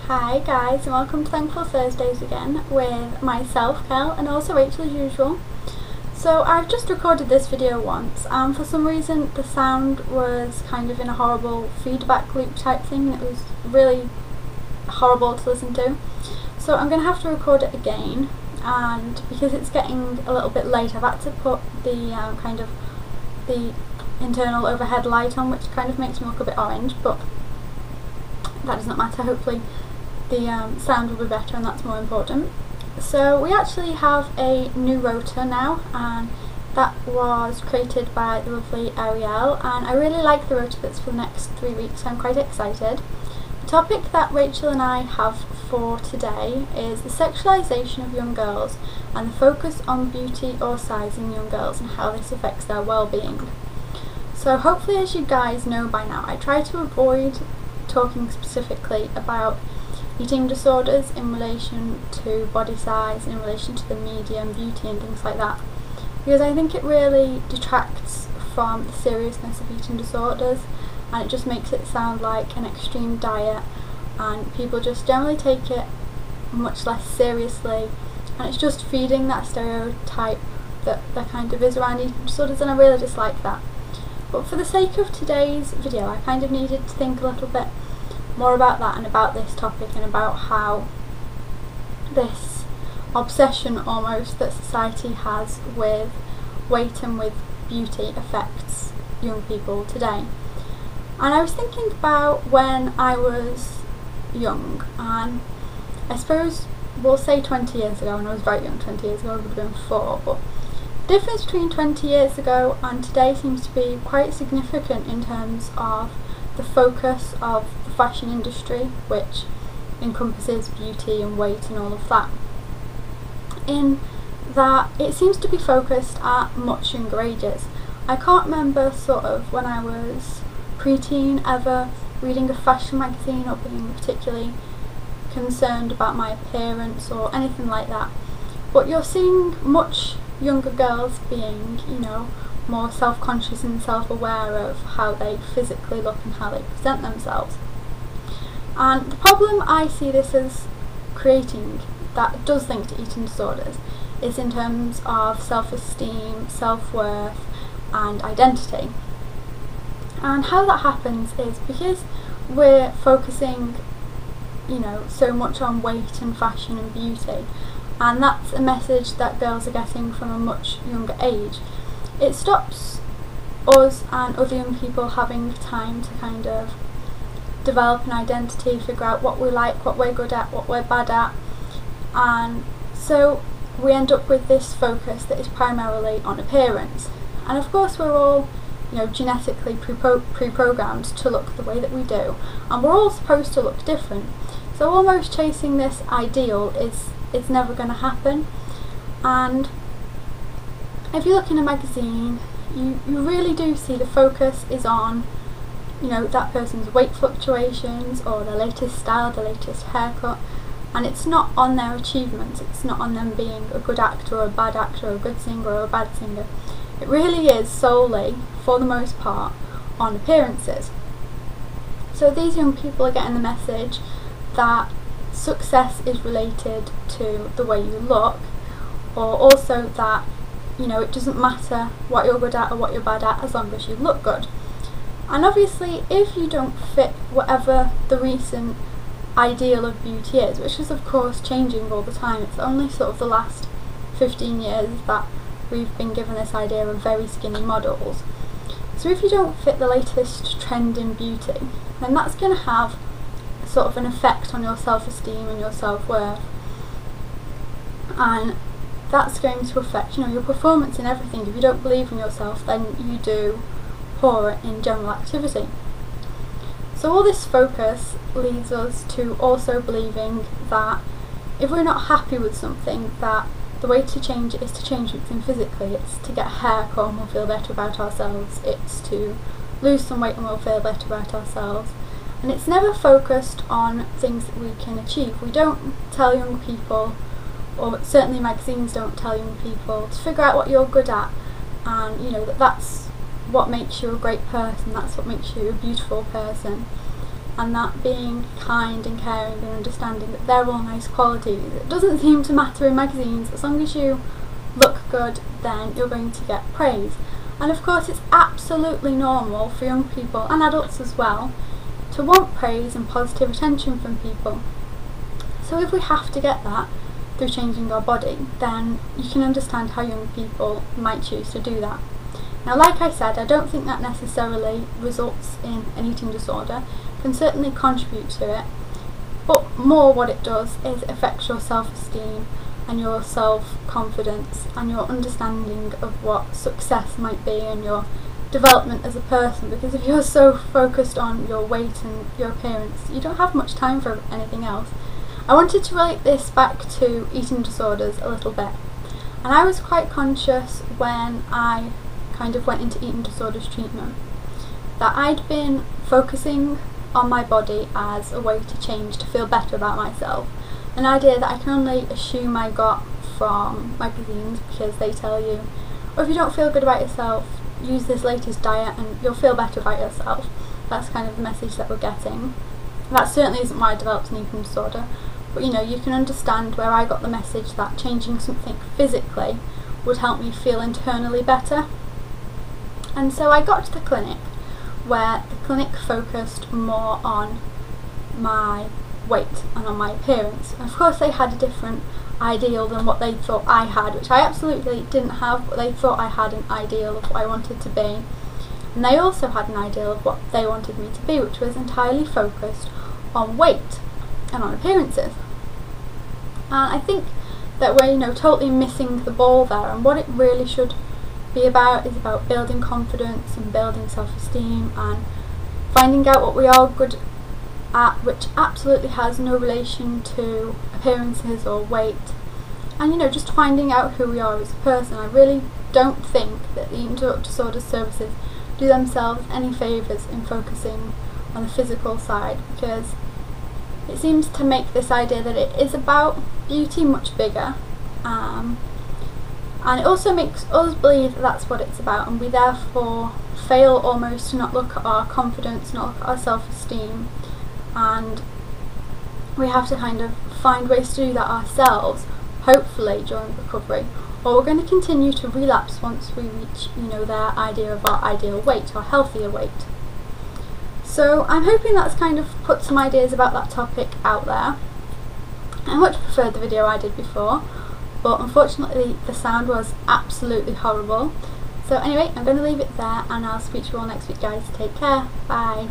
Hi guys, and welcome to Thankful Thursdays again with myself, Kel, and also Rachel as usual. So I've just recorded this video once and for some reason the sound was kind of in a horrible feedback loop type thing. It was really horrible to listen to. So I'm going to have to record it again, and because it's getting a little bit late I've had to put the the internal overhead light on, which kind of makes me look a bit orange, but that doesn't matter. Hopefully the sound will be better, and that's more important. So we actually have a new rota now, and that was created by the lovely Ariel, and I really like the rota that's for the next 3 weeks, so I'm quite excited. The topic that Rachel and I have for today is the sexualisation of young girls and the focus on beauty or size in young girls and how this affects their well-being. So hopefully, as you guys know by now, I try to avoid talking specifically about eating disorders in relation to body size, in relation to the media and beauty and things like that, because I think it really detracts from the seriousness of eating disorders, and it just makes it sound like an extreme diet, and people just generally take it much less seriously, and it's just feeding that stereotype that there kind of is around eating disorders, and I really dislike that. But for the sake of today's video, I kind of needed to think a little bit more about that and about this topic and about how this obsession almost that society has with weight and with beauty affects young people today. And I was thinking about when I was young, and I suppose we'll say 20 years ago, and I was very young 20 years ago, I would have been 4, but the difference between 20 years ago and today seems to be quite significant in terms of the focus of the fashion industry, which encompasses beauty and weight and all of that, in that it seems to be focused at much younger ages. I can't remember sort of when I was preteen ever reading a fashion magazine or being particularly concerned about my appearance or anything like that, but you're seeing much younger girls being, more self-conscious and self-aware of how they physically look and how they present themselves. And the problem I see this as creating that does link to eating disorders is in terms of self-esteem, self-worth and identity. And how that happens is because we're focusing so much on weight and fashion and beauty, and that's a message that girls are getting from a much younger age. It stops us and other young people having time to kind of develop an identity, figure out what we like, what we're good at, what we're bad at, and so we end up with this focus that is primarily on appearance. And of course we're all genetically pre-programmed to look the way that we do, and we're all supposed to look different, so almost chasing this ideal is never going to happen. And if you look in a magazine, you really do see the focus is on that person's weight fluctuations or their latest style, their latest haircut, and it's not on their achievements, it's not on them being a good actor or a bad actor or a good singer or a bad singer. It really is solely, for the most part, on appearances. So these young people are getting the message that success is related to the way you look, or also that it doesn't matter what you're good at or what you're bad at as long as you look good. And obviously if you don't fit whatever the recent ideal of beauty is, which is of course changing all the time, it's only sort of the last 15 years that we've been given this idea of very skinny models. So if you don't fit the latest trend in beauty, then that's going to have sort of an effect on your self-esteem and your self-worth, and that's going to affect your performance in everything. If you don't believe in yourself, then you do poorer in general activity. So all this focus leads us to also believing that if we're not happy with something, that the way to change it is to change something physically. It's to get a haircut and we'll feel better about ourselves, it's to lose some weight and we'll feel better about ourselves, and it's never focused on things that we can achieve. We don't tell young people, or certainly magazines don't tell young people, to figure out what you're good at, and that's what makes you a great person, that's what makes you a beautiful person. and that being kind and caring and understanding, that they're all nice qualities. It doesn't seem to matter in magazines. As long as you look good, then you're going to get praise. And of course it's absolutely normal for young people and adults as well to want praise and positive attention from people. So if we have to get that through changing our body, then you can understand how young people might choose to do that. Now, like I said, I don't think that necessarily results in an eating disorder. It can certainly contribute to it, but more what it does is it affects your self-esteem and your self-confidence and your understanding of what success might be and your development as a person, because if you're so focused on your weight and your appearance, you don't have much time for anything else. I wanted to relate this back to eating disorders a little bit, and I was quite conscious when I kind of went into eating disorders treatment that I'd been focusing on my body as a way to change, to feel better about myself. An idea that I can only assume I got from magazines, because they tell you, or if you don't feel good about yourself, use this latest diet and you'll feel better about yourself. That's kind of the message that we're getting. That certainly isn't why I developed an eating disorder, but you know, you can understand where I got the message that changing something physically would help me feel internally better. And so I got to the clinic, where the clinic focused more on my weight and on my appearance. And of course they had a different ideal than what they thought I had, which I absolutely didn't have, but they thought I had an ideal of what I wanted to be. And they also had an ideal of what they wanted me to be, which was entirely focused on weight and on appearances. And I think that we're, you know, totally missing the ball there, and what it really should be about is about building confidence and building self-esteem and finding out what we are good at, which absolutely has no relation to appearances or weight, and you know, just finding out who we are as a person. I really don't think that the eating disorder services do themselves any favours in focusing on the physical side, because it seems to make this idea that it is about beauty much bigger, and it also makes us believe that that's what it's about, and we therefore fail almost to not look at our confidence, not look at our self-esteem, and we have to kind of find ways to do that ourselves, hopefully during recovery, or we're going to continue to relapse once we reach, you know, their idea of our ideal weight, or healthier weight. So I'm hoping that's kind of put some ideas about that topic out there. I much preferred the video I did before, but unfortunately the sound was absolutely horrible. So anyway, I'm going to leave it there, and I'll speak to you all next week, guys. Take care. Bye.